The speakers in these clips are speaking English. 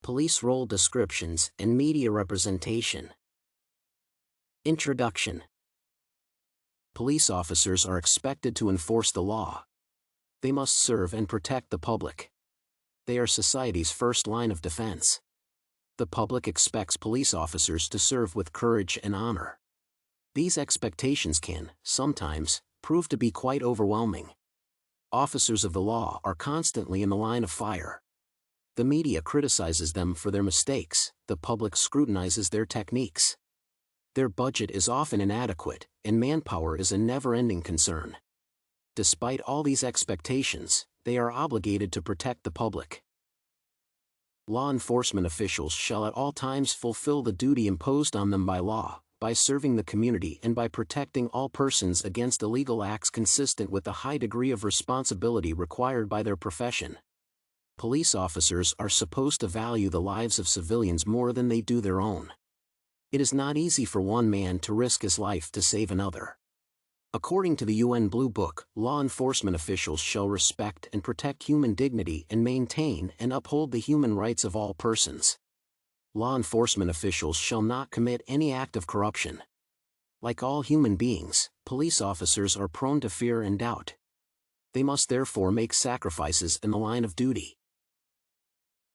Police role descriptions and media representation. Introduction. Police officers are expected to enforce the law. They must serve and protect the public. They are society's first line of defense. The public expects police officers to serve with courage and honor. These expectations can, sometimes, prove to be quite overwhelming. Officers of the law are constantly in the line of fire. The media criticizes them for their mistakes, the public scrutinizes their techniques. Their budget is often inadequate, and manpower is a never-ending concern. Despite all these expectations, they are obligated to protect the public. Law enforcement officials shall at all times fulfill the duty imposed on them by law, by serving the community and by protecting all persons against illegal acts consistent with the high degree of responsibility required by their profession. Police officers are supposed to value the lives of civilians more than they do their own. It is not easy for one man to risk his life to save another. According to the UN Blue Book, law enforcement officials shall respect and protect human dignity and maintain and uphold the human rights of all persons. Law enforcement officials shall not commit any act of corruption. Like all human beings, police officers are prone to fear and doubt. They must therefore make sacrifices in the line of duty.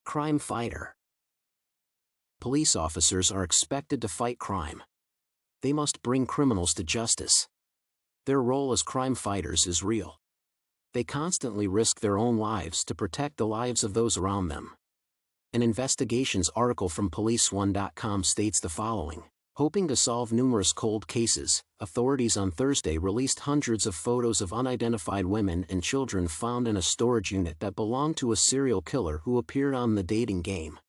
Crime fighter. Police officers are expected to fight crime. They must bring criminals to justice. Their role as crime fighters is real. They constantly risk their own lives to protect the lives of those around them. An investigations article from PoliceOne.com states the following: hoping to solve numerous cold cases, authorities on Thursday released hundreds of photos of unidentified women and children found in a storage unit that belonged to a serial killer who appeared on The Dating Game.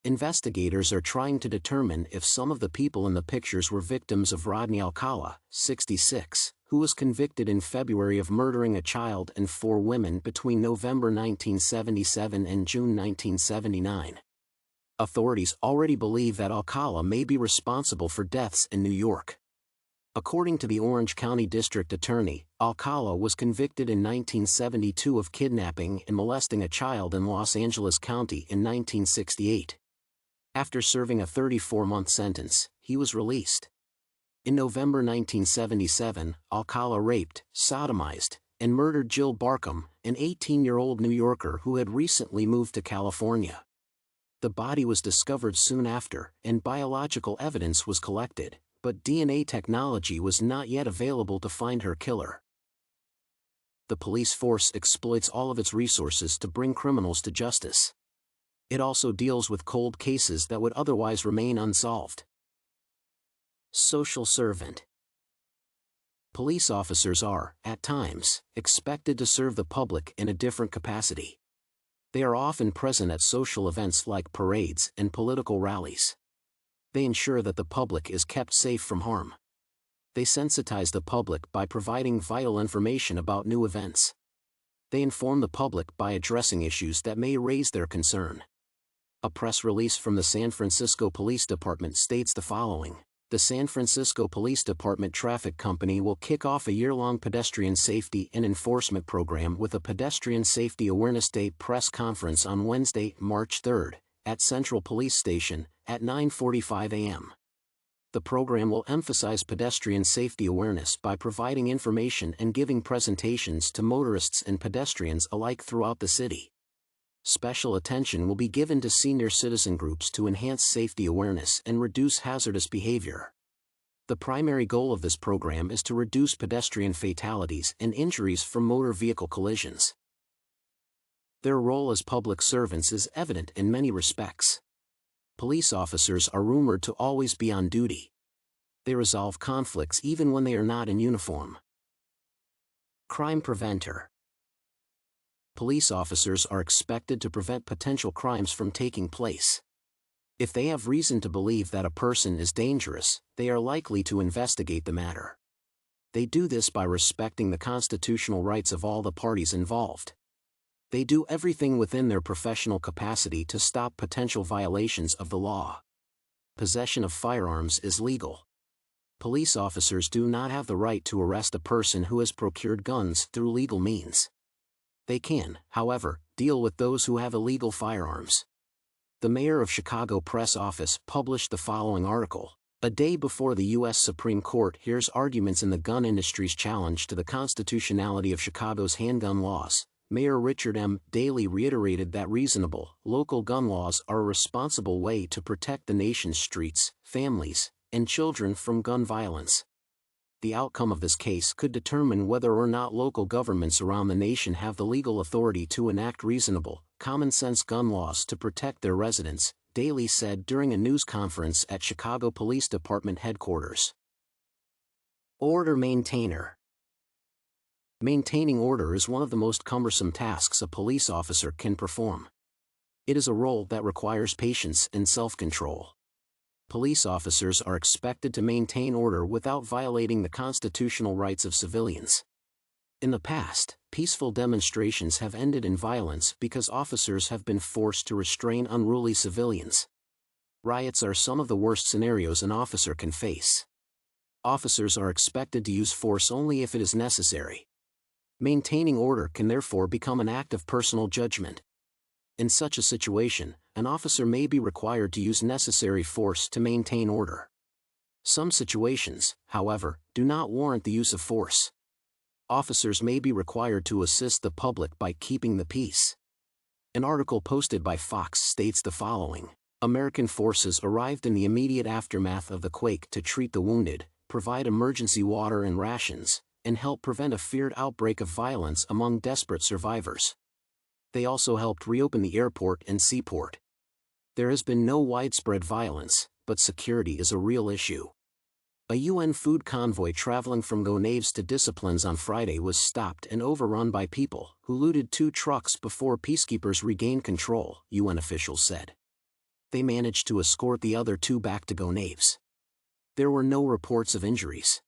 Investigators are trying to determine if some of the people in the pictures were victims of Rodney Alcala, 66, who was convicted in February of murdering a child and 4 women between November 1977 and June 1979. Authorities already believe that Alcala may be responsible for deaths in New York. According to the Orange County District Attorney, Alcala was convicted in 1972 of kidnapping and molesting a child in Los Angeles County in 1968. After serving a 34-month sentence, he was released. In November 1977, Alcala raped, sodomized, and murdered Jill Barkham, an 18-year-old New Yorker who had recently moved to California. The body was discovered soon after, and biological evidence was collected, but DNA technology was not yet available to find her killer. The police force exploits all of its resources to bring criminals to justice. It also deals with cold cases that would otherwise remain unsolved. Social servant. Police officers are, at times, expected to serve the public in a different capacity. They are often present at social events like parades and political rallies. They ensure that the public is kept safe from harm. They sensitize the public by providing vital information about new events. They inform the public by addressing issues that may raise their concern. A press release from the San Francisco Police Department states the following: the San Francisco Police Department Traffic Company will kick off a year-long pedestrian safety and enforcement program with a Pedestrian Safety Awareness Day press conference on Wednesday, March 3, at Central Police Station, at 9:45 a.m. The program will emphasize pedestrian safety awareness by providing information and giving presentations to motorists and pedestrians alike throughout the city. Special attention will be given to senior citizen groups to enhance safety awareness and reduce hazardous behavior. The primary goal of this program is to reduce pedestrian fatalities and injuries from motor vehicle collisions. Their role as public servants is evident in many respects. Police officers are rumored to always be on duty. They resolve conflicts even when they are not in uniform. Crime preventer. Police officers are expected to prevent potential crimes from taking place. If they have reason to believe that a person is dangerous, they are likely to investigate the matter. They do this by respecting the constitutional rights of all the parties involved. They do everything within their professional capacity to stop potential violations of the law. Possession of firearms is legal. Police officers do not have the right to arrest a person who has procured guns through legal means. They can, however, deal with those who have illegal firearms. The mayor of Chicago press office published the following article. A day before the U.S. Supreme Court hears arguments in the gun industry's challenge to the constitutionality of Chicago's handgun laws, Mayor Richard M. Daley reiterated that reasonable, local gun laws are a responsible way to protect the nation's streets, families, and children from gun violence. The outcome of this case could determine whether or not local governments around the nation have the legal authority to enact reasonable, common-sense gun laws to protect their residents, Daley said during a news conference at Chicago Police Department headquarters. Order maintainer. Maintaining order is one of the most cumbersome tasks a police officer can perform. It is a role that requires patience and self-control. Police officers are expected to maintain order without violating the constitutional rights of civilians. In the past, peaceful demonstrations have ended in violence because officers have been forced to restrain unruly civilians. Riots are some of the worst scenarios an officer can face. Officers are expected to use force only if it is necessary. Maintaining order can therefore become an act of personal judgment. In such a situation, an officer may be required to use necessary force to maintain order. Some situations, however, do not warrant the use of force. Officers may be required to assist the public by keeping the peace. An article posted by Fox states the following: American forces arrived in the immediate aftermath of the quake to treat the wounded, provide emergency water and rations, and help prevent a feared outbreak of violence among desperate survivors. They also helped reopen the airport and seaport. There has been no widespread violence, but security is a real issue. A UN food convoy traveling from Gonaives to Disciplines on Friday was stopped and overrun by people who looted 2 trucks before peacekeepers regained control, UN officials said. They managed to escort the other 2 back to Gonaives. There were no reports of injuries.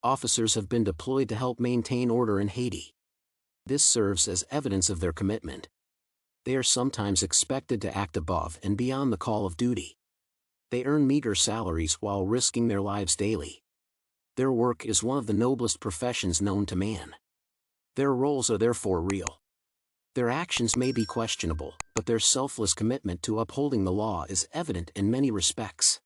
Officers have been deployed to help maintain order in Haiti. This serves as evidence of their commitment. They are sometimes expected to act above and beyond the call of duty. They earn meager salaries while risking their lives daily. Their work is one of the noblest professions known to man. Their roles are therefore real. Their actions may be questionable, but their selfless commitment to upholding the law is evident in many respects.